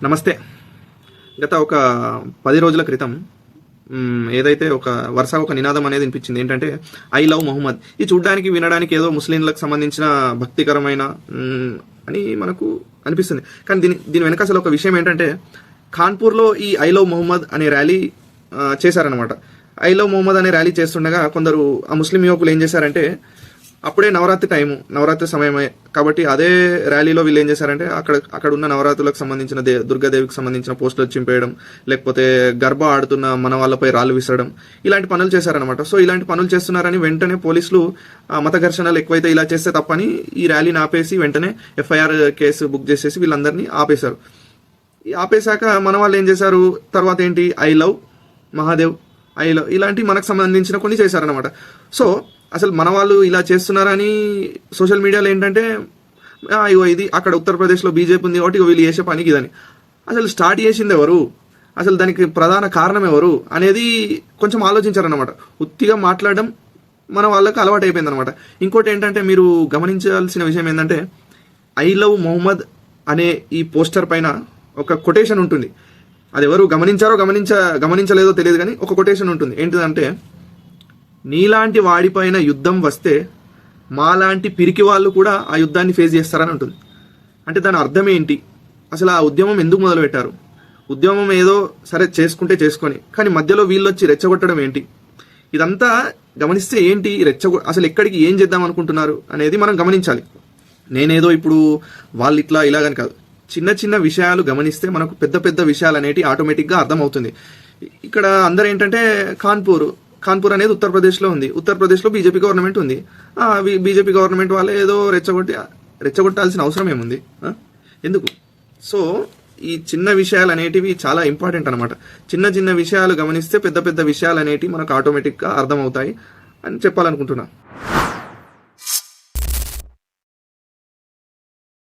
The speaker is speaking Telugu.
నమస్తే. గత ఒక 10 రోజుల క్రితం ఏదైతే వరుసగా ఒక నినాదం అనేది వినిపించింది. ఏంటంటే ఐ లవ్ మొహమ్మద్. ఇది చూడడానికి వినడానికి ఏదో ముస్లింలకు సంబంధించిన భక్తికరమైన అని మనకు అనిపిస్తుంది. కానీ దీని వెనక అసలు ఒక విషయం ఏంటంటే, కాన్పూర్లో ఈ ఐ లవ్ మొహమ్మద్ అనే ర్యాలీ చేశారనమాట. ఐ లవ్ మొహమ్మద్ అనే ర్యాలీ చేస్తుండగా కొందరు ఆ ముస్లిం యువకులు ఏం చేశారంటే, అప్పుడే నవరాత్రి సమయమే కాబట్టి అదే ర్యాలీలో వీళ్ళు ఏం చేశారంటే, అక్కడ ఉన్న నవరాత్రులకు సంబంధించిన దుర్గాదేవికి సంబంధించిన పోస్టులు చింపేయడం, లేకపోతే గర్భ ఆడుతున్న మన వాళ్ళపై రాళ్ళు విసరడం, ఇలాంటి పనులు చేశారనమాట. సో ఇలాంటి పనులు చేస్తున్నారని వెంటనే పోలీసులు మత ఘర్షణలు ఎక్కువైతే ఇలా చేస్తే తప్పని ఈ ర్యాలీని ఆపేసి వెంటనే ఎఫ్ఐఆర్ కేసు బుక్ చేసేసి వీళ్ళందరినీ ఆపేశారు. ఆపేశాక మన వాళ్ళు ఏం చేశారు, తర్వాత ఏంటి I love Mahadev, I love ఇలాంటి మనకు సంబంధించిన కొన్ని చేశారనమాట. సో అసలు మన వాళ్ళు ఇలా చేస్తున్నారని సోషల్ మీడియాలో ఏంటంటే, ఇగో ఇది అక్కడ ఉత్తరప్రదేశ్లో బీజేపీ ఉంది కాబట్టి వీళ్ళు చేసే పనికి ఇదని. అసలు స్టార్ట్ చేసింది ఎవరు, అసలు దానికి ప్రధాన కారణం ఎవరు అనేది కొంచెం ఆలోచించారనమాట. ఉత్తిగా మాట్లాడడం మన వాళ్ళకి అలవాటు అయిపోయింది అనమాట. ఇంకోటి ఏంటంటే, మీరు గమనించాల్సిన విషయం ఏంటంటే, ఐ లవ్ మొహమ్మద్ అనే ఈ పోస్టర్ పైన ఒక కొటేషన్ ఉంటుంది. అది ఎవరు గమనించలేదో తెలియదు కానీ ఒక కొటేషన్ ఉంటుంది. ఏంటిదంటే, నీలాంటి వాడిపైన యుద్ధం వస్తే మాలాంటి పిరికి వాళ్ళు కూడా ఆ యుద్ధాన్ని ఫేస్ చేస్తారని ఉంటుంది. అంటే దాని అర్థం ఏంటి, అసలు ఆ ఉద్యమం ఎందుకు మొదలుపెట్టారు, ఉద్యమం ఏదో సరే చేసుకుంటే చేసుకొని, కానీ మధ్యలో వీళ్ళు వచ్చి రెచ్చగొట్టడం ఏంటి, ఇదంతా గమనిస్తే ఏంటి అసలు ఎక్కడికి ఏం చేద్దాం అనుకుంటున్నారు అనేది మనం గమనించాలి. నేనేదో ఇప్పుడు వాళ్ళు ఇట్లా ఇలాగని కాదు, చిన్న చిన్న విషయాలు గమనిస్తే మనకు పెద్ద పెద్ద విషయాలు అనేవి ఆటోమేటిక్గా అర్థమవుతుంది. ఇక్కడ అందరూ ఏంటంటే, కాన్పూర్ అనేది ఉత్తరప్రదేశ్లో ఉంది. ఉత్తరప్రదేశ్లో బీజేపీ గవర్నమెంట్ ఉంది. బీజేపీ గవర్నమెంట్ వాళ్ళే ఏదో రెచ్చగొట్టాల్సిన అవసరం ఏముంది ఎందుకు? సో ఈ చిన్న విషయాలు అనేటివి చాలా ఇంపార్టెంట్ అనమాట. చిన్న చిన్న విషయాలు గమనిస్తే పెద్ద పెద్ద విషయాలు అనేటివి మనకు ఆటోమేటిక్గా అర్థమవుతాయి అని చెప్పాలనుకుంటున్నా.